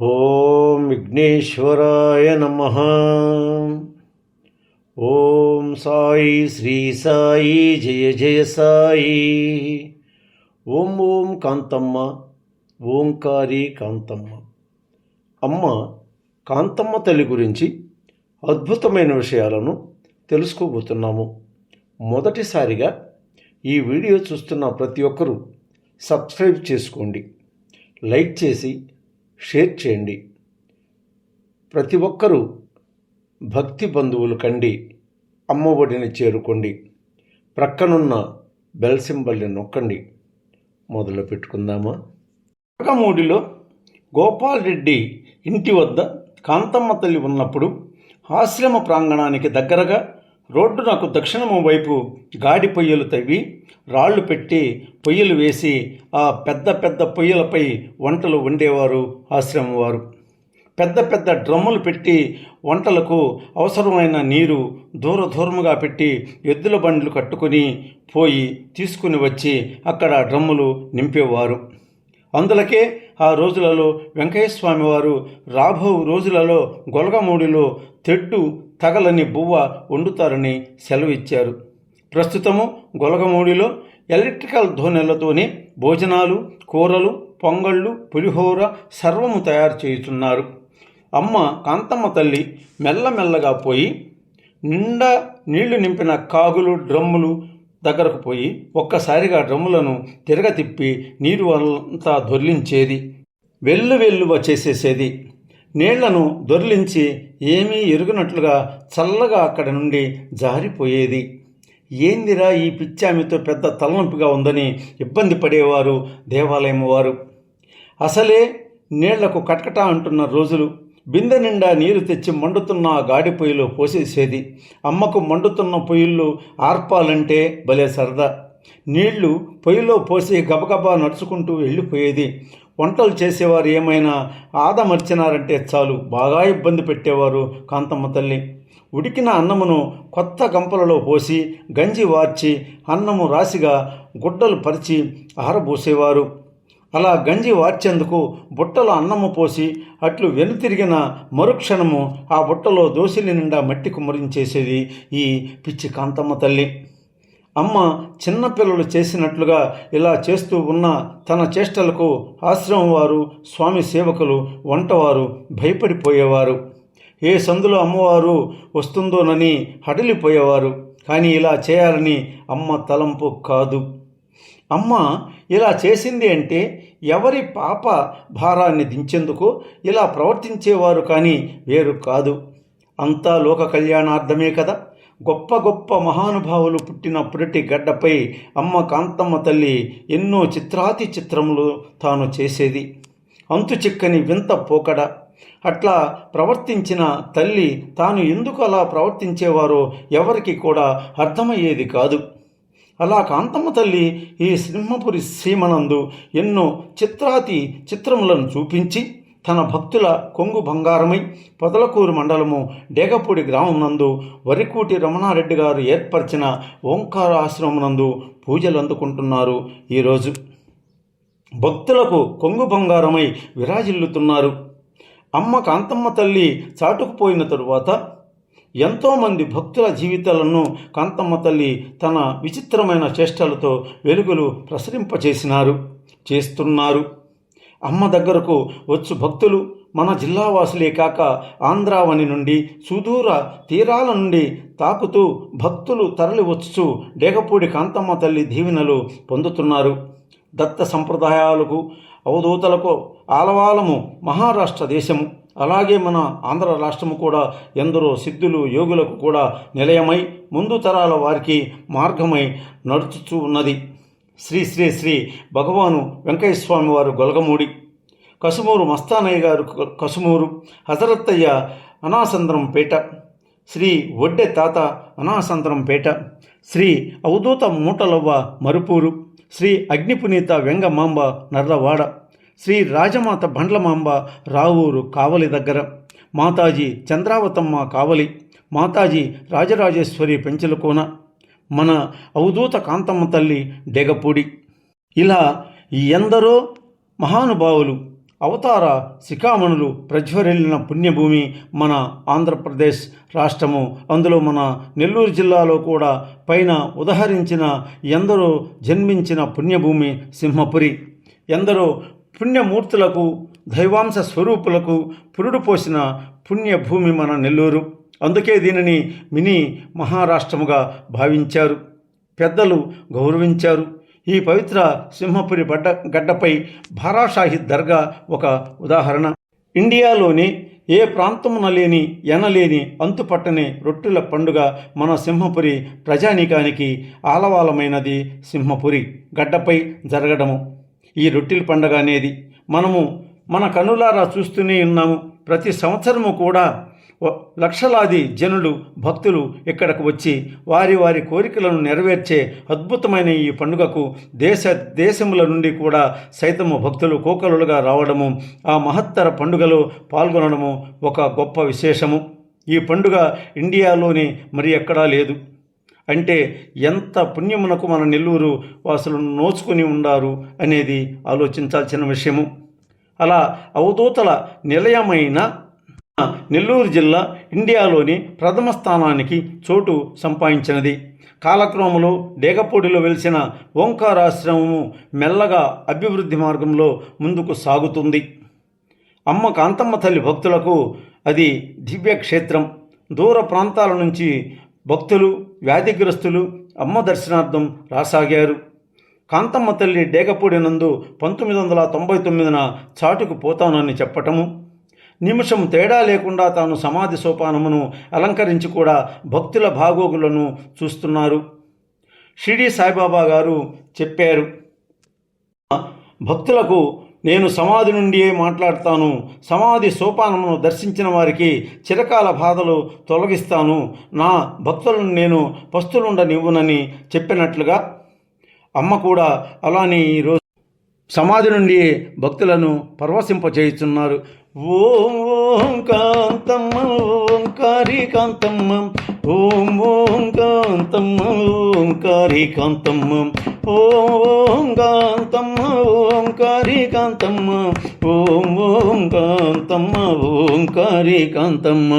ఓం విఘ్నేశ్వరాయ నమః. ఓం సాయి శ్రీ సాయి జయ జయ సాయి. ఓం ఓం కాంతమ్మ, ఓంకారి కాంతమ్మ. అమ్మ కాంతమ్మ తల్లి గురించి అద్భుతమైన విషయాలను తెలుసుకోబోతున్నాము. మొదటిసారిగా ఈ వీడియో చూస్తున్న ప్రతి ఒక్కరూ సబ్స్క్రైబ్ చేసుకోండి, లైక్ చేసి షేర్ చేయండి. ప్రతి ఒక్కరూ భక్తి బంధువులు కండి అమ్మ ఒడిని చేరుకోండి. ప్రక్కనున్న బెల్ సింబల్ని నొక్కండి. మొదలు పెట్టుకుందామా? నాగమూడిలో గోపాల్ రెడ్డి ఇంటి వద్ద కాంతమ్మ తల్లి ఉన్నప్పుడు ఆశ్రమ ప్రాంగణానికి దగ్గరగా రోడ్డునకు దక్షిణము వైపు గాడి పొయ్యలు తవ్వి రాళ్లు పెట్టి పొయ్యలు వేసి ఆ పెద్ద పెద్ద పొయ్యలపై వంటలు వండేవారు ఆశ్రమం వారు. పెద్ద పెద్ద డ్రమ్ములు పెట్టి వంటలకు అవసరమైన నీరు దూరముగా పెట్టి ఎద్దుల బండ్లు కట్టుకుని పోయి తీసుకుని వచ్చి అక్కడ డ్రమ్ములు నింపేవారు. అందులకే ఆ రోజులలో వెంకయ్యస్వామి వారు రాబో రోజులలో గొలగమూడిలో తెడ్డు తగలని బువ్వ వండుతారని సెలవిచ్చారు. ప్రస్తుతము గొలగమూడిలో ఎలక్ట్రికల్ ధోనెలతోనే భోజనాలు, కూరలు, పొంగళ్ళు, పులిహోర సర్వము తయారు చేయుతున్నారు. అమ్మ కాంతమ్మ తల్లి మెల్లమెల్లగా పోయి నిండా నీళ్లు నింపిన కాగులు, డ్రమ్ములు దగ్గరకు పోయి ఒక్కసారిగా డ్రమ్ములను తిరగతిప్పి నీరు అంతా దొర్లించేది. వెల్లువ చేసేసేది. నీళ్లను దొర్లించి ఏమీ ఎరుగనట్లుగా చల్లగా అక్కడి నుండి జారిపోయేది. ఏందిరా ఈ పిచ్చామితో పెద్ద తలనొప్పిగా ఉందని ఇబ్బంది పడేవారు దేవాలయం వారు. అసలే నీళ్లకు కటకటా అంటున్న రోజులు. బిందె నిండా నీరు తెచ్చి మండుతున్న గాడి పొయ్యిలో పోసేసేది. అమ్మకు మండుతున్న పొయ్యిళ్ళు ఆర్పాలంటే భలే సరదా. నీళ్లు పొయ్యిలో పోసి గబగబా నడుచుకుంటూ వెళ్ళిపోయేది. వంటలు చేసేవారు ఏమైనా ఆదమర్చినారంటే చాలు బాగా ఇబ్బంది పెట్టేవారు కాంతమ్మ తల్లి. ఉడికిన అన్నమును కొత్త గంపలలో పోసి గంజి వార్చి అన్నము రాశిగా గుడ్డలు పరిచి ఆరబోసేవారు. అలా గంజి వార్చేందుకు బుట్టలో అన్నము పోసి అట్లు వెనుతిరిగిన మరుక్షణము ఆ బుట్టలో దోసిలి నిండా మట్టి కుమ్మరించేసేది ఈ పిచ్చి కాంతమ్మ తల్లి. అమ్మ చిన్నపిల్లలు చేసినట్లుగా ఇలా చేస్తూ ఉన్న తన చేష్టలకు ఆశ్రమం వారు, స్వామి సేవకులు, వంటవారు భయపడిపోయేవారు. ఏ సందులో అమ్మవారు వస్తుందోనని హడలిపోయేవారు. కానీ ఇలా చేయాలని అమ్మ తలంపు కాదు. అమ్మ ఇలా చేసింది అంటే ఎవరి పాప భారాన్ని దించేందుకు ఇలా ప్రవర్తించేవారు కానీ వేరు కాదు. అంతా లోక కళ్యాణార్థమే కదా. గొప్ప గొప్ప మహానుభావులు పుట్టిన పురటి గడ్డపై అమ్మ కాంతమ్మ తల్లి ఎన్నో చిత్రాతి చిత్రములు తాను చేసేది. అంతు చిక్కని వింత పోకడ. అట్లా ప్రవర్తించిన తల్లి తాను ఎందుకు అలా ప్రవర్తించేవారో ఎవరికి కూడా అర్థమయ్యేది కాదు. అలా కాంతమ్మ తల్లి ఈ సింహపురి సీమనందు ఎన్నో చిత్రాతి చిత్రములను చూపించి తన భక్తుల కొంగు బంగారమై పొదలకూరు మండలము డేగపూడి గ్రామం నందు వరికూటి రమణారెడ్డి గారు ఏర్పరిచిన ఓంకార ఆశ్రమం నందు పూజలు అందుకుంటున్నారు. ఈరోజు భక్తులకు కొంగు బంగారమై విరాజిల్లుతున్నారు. అమ్మ కాంతమ్మ తల్లి చాటుకుపోయిన తరువాత ఎంతోమంది భక్తుల జీవితాలను కాంతమ్మ తల్లి తన విచిత్రమైన చేష్టలతో వెలుగులు చేస్తున్నారు. అమ్మ దగ్గరకు వచ్చు భక్తులు మన జిల్లావాసులే కాక ఆంధ్రావని నుండి సుదూర తీరాల నుండి తాకుతూ భక్తులు తరలి వచ్చు డేగపూడి కాంతమ్మ తల్లి దీవెనలు పొందుతున్నారు. దత్త సంప్రదాయాలకు అవధూతలకు ఆలవాలము మహారాష్ట్ర దేశము. అలాగే మన ఆంధ్ర రాష్ట్రము కూడా ఎందరో సిద్ధులు, యోగులకు కూడా నిలయమై ముందు తరాల వారికి మార్గమై నడుచుచూ ఉన్నది. శ్రీ శ్రీ శ్రీ భగవాను వెంకయ్యస్వామి వారు గొలగమూడి, కసుమూరు మస్తానయ్య గారు కసుమూరు, హజరత్తయ్య అనాసంద్రంపేట, శ్రీ ఒడ్డె తాత అనాసంద్రంపేట, శ్రీ అవధూత మూటలవ్వ మరుపూరు, శ్రీ అగ్నిపునీత వెంగమాంబ నర్రవాడ, శ్రీ రాజమాత బండ్లమాంబ రావూరు కావలి దగ్గర, మాతాజీ చంద్రావతమ్మ కావలి, మాతాజీ రాజరాజేశ్వరి పెంచలకోన, మన అవధూత కాంతమ్మ తల్లి డేగపూడి. ఇలా ఎందరో మహానుభావులు అవతార శిఖామణులు ప్రజ్వరిల్లిన పుణ్యభూమి మన ఆంధ్రప్రదేశ్ రాష్ట్రము. అందులో మన నెల్లూరు జిల్లాలో కూడా పైన ఉదహరించిన ఎందరో జన్మించిన పుణ్యభూమి సింహపురి. ఎందరో పుణ్యమూర్తులకు దైవాంశ స్వరూపులకు పురుడు పోసిన పుణ్యభూమి మన నెల్లూరు. అందుకే దీనిని మినీ మహారాష్ట్రముగా భావించారు, పెద్దలు గౌరవించారు. ఈ పవిత్ర సింహపురి గడ్డపై బారాషాహి దర్గా ఒక ఉదాహరణ. ఇండియాలోని ఏ ప్రాంతమున లేని ఎనలేని అంతుపట్టని రొట్టెల పండుగ మన సింహపురి ప్రజానీకానికి ఆలవాలమైనది సింహపురి గడ్డపై జరగడము. ఈ రొట్టెల పండుగ అనేది మనము మన కనులారా చూస్తూనే ఉన్నాము. ప్రతి సంవత్సరము కూడా లక్షలాది జనులు భక్తులు ఇక్కడకు వచ్చి వారి వారి కోరికలను నెరవేర్చే అద్భుతమైన ఈ పండుగకు దేశముల నుండి కూడా సైతము భక్తులు కోకలులుగా రావడము, ఆ మహత్తర పండుగలో పాల్గొనడము ఒక గొప్ప విశేషము. ఈ పండుగ ఇండియాలోనే మరి ఎక్కడా లేదు. అంటే ఎంత పుణ్యమునకు మన నెల్లూరు వాసులు నోచుకొని ఉండారు అనేది ఆలోచించాల్సిన విషయము. అలా అవధూతల నిలయమైన నెల్లూరు జిల్లా ఇండియాలోని ప్రథమ స్థానానికి చోటు సంపాదించినది. కాలక్రమంలో డేగపూడిలో వెలిసిన ఓంకారాశ్రమము మెల్లగా అభివృద్ధి మార్గంలో ముందుకు సాగుతుంది. అమ్మ కాంతమ్మ తల్లి భక్తులకు అది దివ్యక్షేత్రం. దూర ప్రాంతాల నుంచి భక్తులు వ్యాధిగ్రస్తులు అమ్మ దర్శనార్థం రాసాగారు. కాంతమ్మ తల్లి డేగపూడి నందు 1999న చాటుకు పోతానని చెప్పటము, నిమిషం తేడా లేకుండా తాను సమాధి సోపానమును అలంకరించి కూడా భక్తుల బాగోగులను చూస్తున్నారు. షిరిడి సాయిబాబా గారు చెప్పారు, భక్తులకు నేను సమాధి నుండియే మాట్లాడతాను, సమాధి సోపానమును దర్శించిన వారికి చిరకాల బాధలు తొలగిస్తాను, నా భక్తులను నేను పస్తులుండనివ్వునని చెప్పినట్లుగా అమ్మ కూడా అలానే ఈరోజు సమాధి నుండి భక్తులను పరవశింపచేయుచున్నారు. ఓం ఓం కాంతమ్మ ఓంకారి కాంతమ్మ, ఓం ఓం కాంతమ్మ ఓంకారి కాంతమ్మ, ఓం కాంతమ్మ ఓంకారి కాంతమ్మ, ఓం ఓం కాంతమ్మ ఓంకారి కాంతమ్మ.